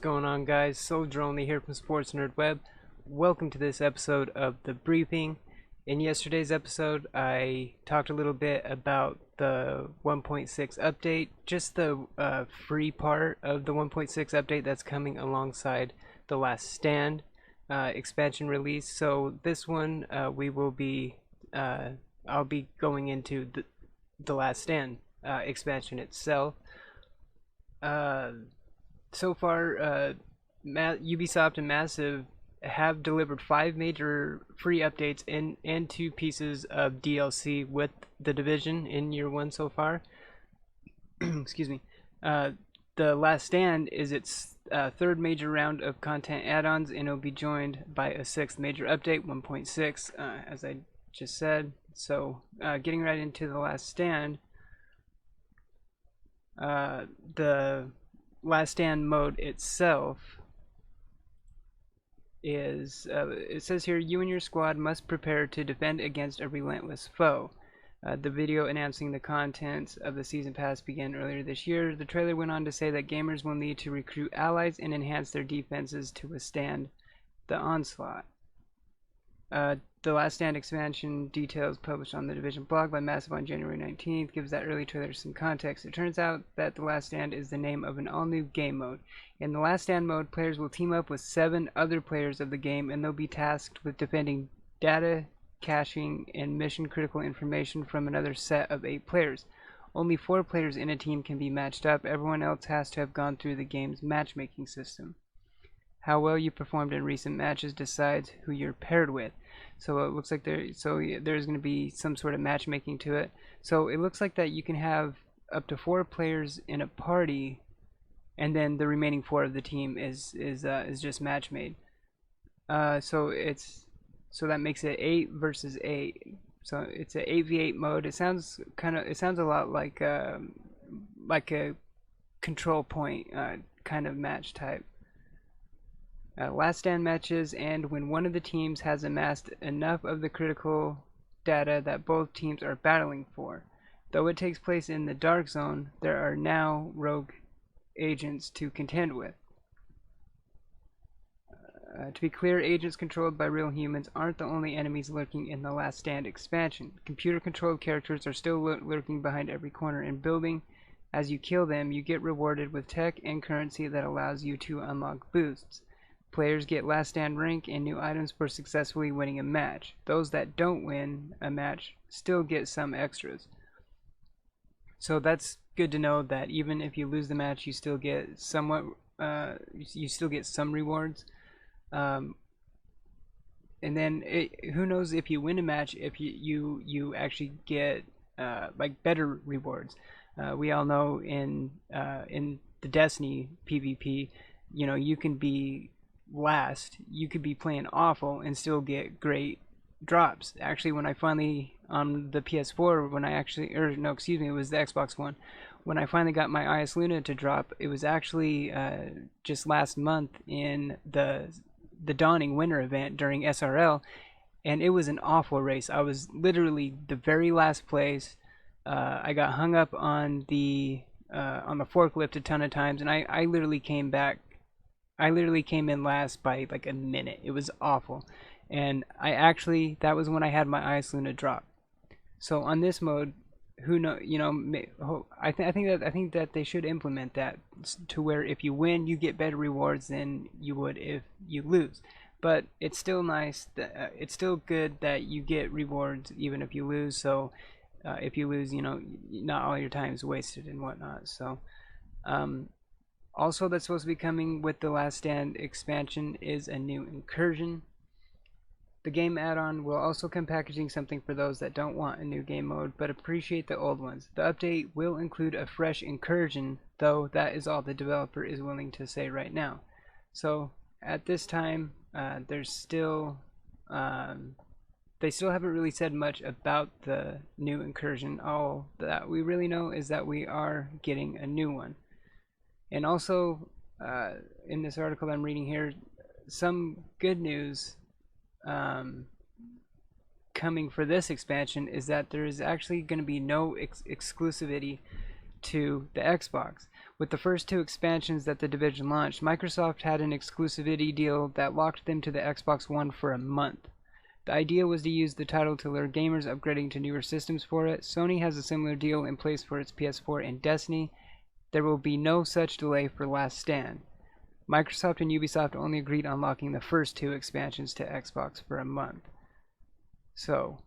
going on, guys? Soldier Only here from Sports Nerd Web. Welcome to this episode of The Briefing. In yesterday's episode, I talked a little bit about the 1.6 update, just the free part of the 1.6 update that's coming alongside The Last Stand expansion release. So this one, I'll be going into the Last Stand expansion itself. So far, Ubisoft and Massive have delivered 5 major free updates and 2 pieces of DLC with The Division in year 1 so far. Excuse me. The Last Stand is its 3rd major round of content add-ons, and it'll be joined by a 6th major update, 1.6, as I just said. So, getting right into The Last Stand, the Last Stand mode itself is, it says here, you and your squad must prepare to defend against a relentless foe. The video announcing the contents of the season pass began earlier this year. The trailer went on to say that gamers will need to recruit allies and enhance their defenses to withstand the onslaught. The Last Stand expansion details published on the Division blog by Massive on January 19th gives that early trailer some context. It turns out that The Last Stand is the name of an all-new game mode. In the Last Stand mode, players will team up with 7 other players of the game, and they'll be tasked with defending data, caching, and mission-critical information from another set of 8 players. Only 4 players in a team can be matched up. Everyone else has to have gone through the game's matchmaking system. How well you performed in recent matches decides who you're paired with. So it looks like there's going to be some sort of matchmaking to it. So it looks like that you can have up to 4 players in a party, and then the remaining 4 of the team is just match made. So that makes it 8 versus 8. So it's a 8v8 mode. It sounds a lot like a control point kind of match type. Last Stand matches end when one of the teams has amassed enough of the critical data that both teams are battling for. Though it takes place in the Dark Zone, there are now rogue agents to contend with. To be clear, agents controlled by real humans aren't the only enemies lurking in the Last Stand expansion. Computer-controlled characters are still lurking behind every corner and building. As you kill them, you get rewarded with tech and currency that allows you to unlock boosts. Players get Last Stand rank and new items for successfully winning a match. Those that don't win a match still get some extras. So that's good to know that even if you lose the match, you still get some rewards. And then who knows, if you win a match, if you actually get like better rewards. We all know in the Destiny PvP, you know, you can be last, you could be playing awful and still get great drops. Actually, when I finally, on the PS4, it was the Xbox One, when I finally got my IS Luna to drop, it was actually just last month in the Dawning Winter event during SRL, and it was an awful race. I was literally the very last place. I got hung up on the forklift a ton of times, and I literally came back. I literally came in last by like a minute. It was awful, and that was when I had my IS Luna drop. So on this mode, who know, you know, I think that they should implement that to where if you win, you get better rewards than you would if you lose. But it's still nice that it's still good that you get rewards even if you lose. So if you lose, you know, not all your time is wasted and whatnot. So also, that's supposed to be coming with the Last Stand expansion is a new incursion. The game add-on will also come packaging something for those that don't want a new game mode but appreciate the old ones. The update will include a fresh incursion, though that is all the developer is willing to say right now. So at this time, they still haven't really said much about the new incursion. All that we really know is that we are getting a new one. And also, in this article I'm reading here, some good news coming for this expansion is that there is actually going to be no exclusivity to the Xbox. With the first two expansions that the Division launched, Microsoft had an exclusivity deal that locked them to the Xbox One for a month. The idea was to use the title to lure gamers upgrading to newer systems for it. Sony has a similar deal in place for its PS4 and Destiny. There will be no such delay for Last Stand. Microsoft and Ubisoft only agreed on locking the first two expansions to Xbox for a month. So,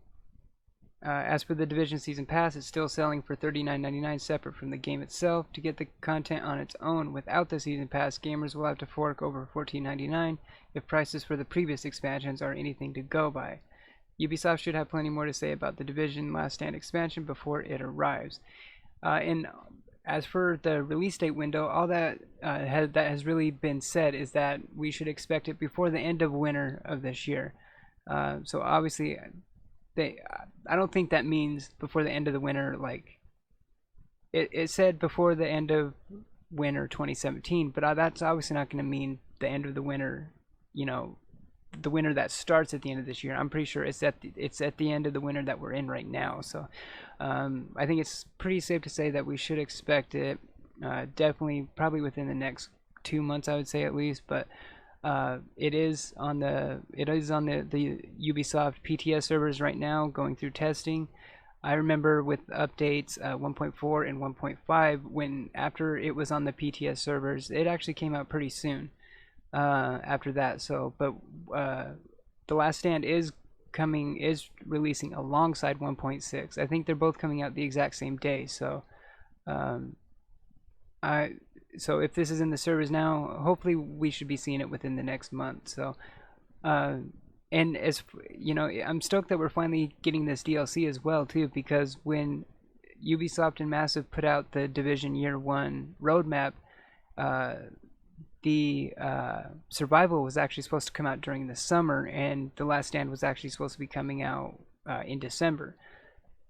as for the Division Season Pass, it's still selling for $39.99 separate from the game itself. To get the content on its own without the Season Pass, gamers will have to fork over $14.99 if prices for the previous expansions are anything to go by. Ubisoft should have plenty more to say about the Division Last Stand expansion before it arrives. And as for the release date window, all that has really been said is that we should expect it before the end of winter of this year. So obviously, I don't think that means before the end of the winter. Like it said before the end of winter 2017, but that's obviously not going to mean the end of the winter. The winter that starts at the end of this year. I'm pretty sure it's at the end of the winter that we're in right now. So I think it's pretty safe to say that we should expect it definitely, probably within the next 2 months, I would say at least. But it is on the Ubisoft PTS servers right now, going through testing. I remember with updates 1.4 and 1.5, when after it was on the PTS servers, it actually came out pretty soon after that. So, but The Last Stand is releasing alongside 1.6. I think they're both coming out the exact same day. So, so if this is in the servers now, hopefully we should be seeing it within the next month. So, and as you know, I'm stoked that we're finally getting this DLC as well too, because when Ubisoft and Massive put out the Division Year 1 roadmap, the Survival was actually supposed to come out during the summer, and The Last Stand was actually supposed to be coming out in December.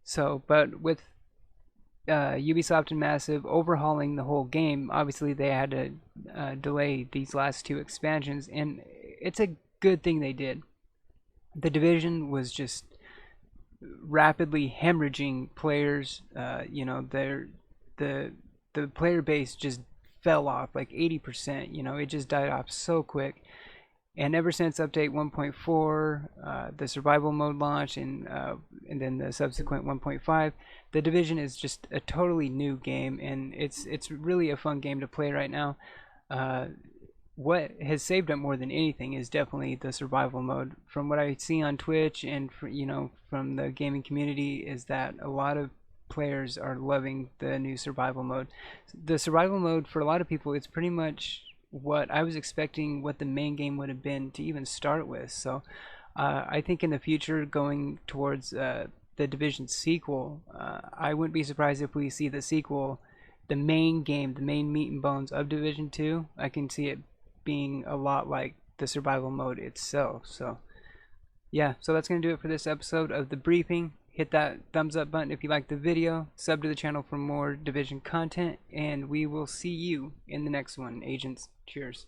So, but with Ubisoft and Massive overhauling the whole game, obviously they had to delay these last two expansions, and it's a good thing they did. The Division was just rapidly hemorrhaging players. The player base just fell off like 80%. It just died off so quick. And ever since update 1.4, the survival mode launch, and then the subsequent 1.5, the Division is just a totally new game, and it's really a fun game to play right now. What has saved up more than anything is definitely the survival mode. From what I see on Twitch and from the gaming community, is that a lot of players are loving the new survival mode. The survival mode, for a lot of people, it's pretty much what I was expecting, what the main game would have been to even start with. So I think in the future, going towards the Division sequel, I wouldn't be surprised if we see the sequel, the main game, the main meat and bones of Division 2. I can see it being a lot like the survival mode itself. So yeah, so that's going to do it for this episode of The Briefing. Hit that thumbs up button if you liked the video, sub to the channel for more Division content, and we will see you in the next one, agents. Cheers.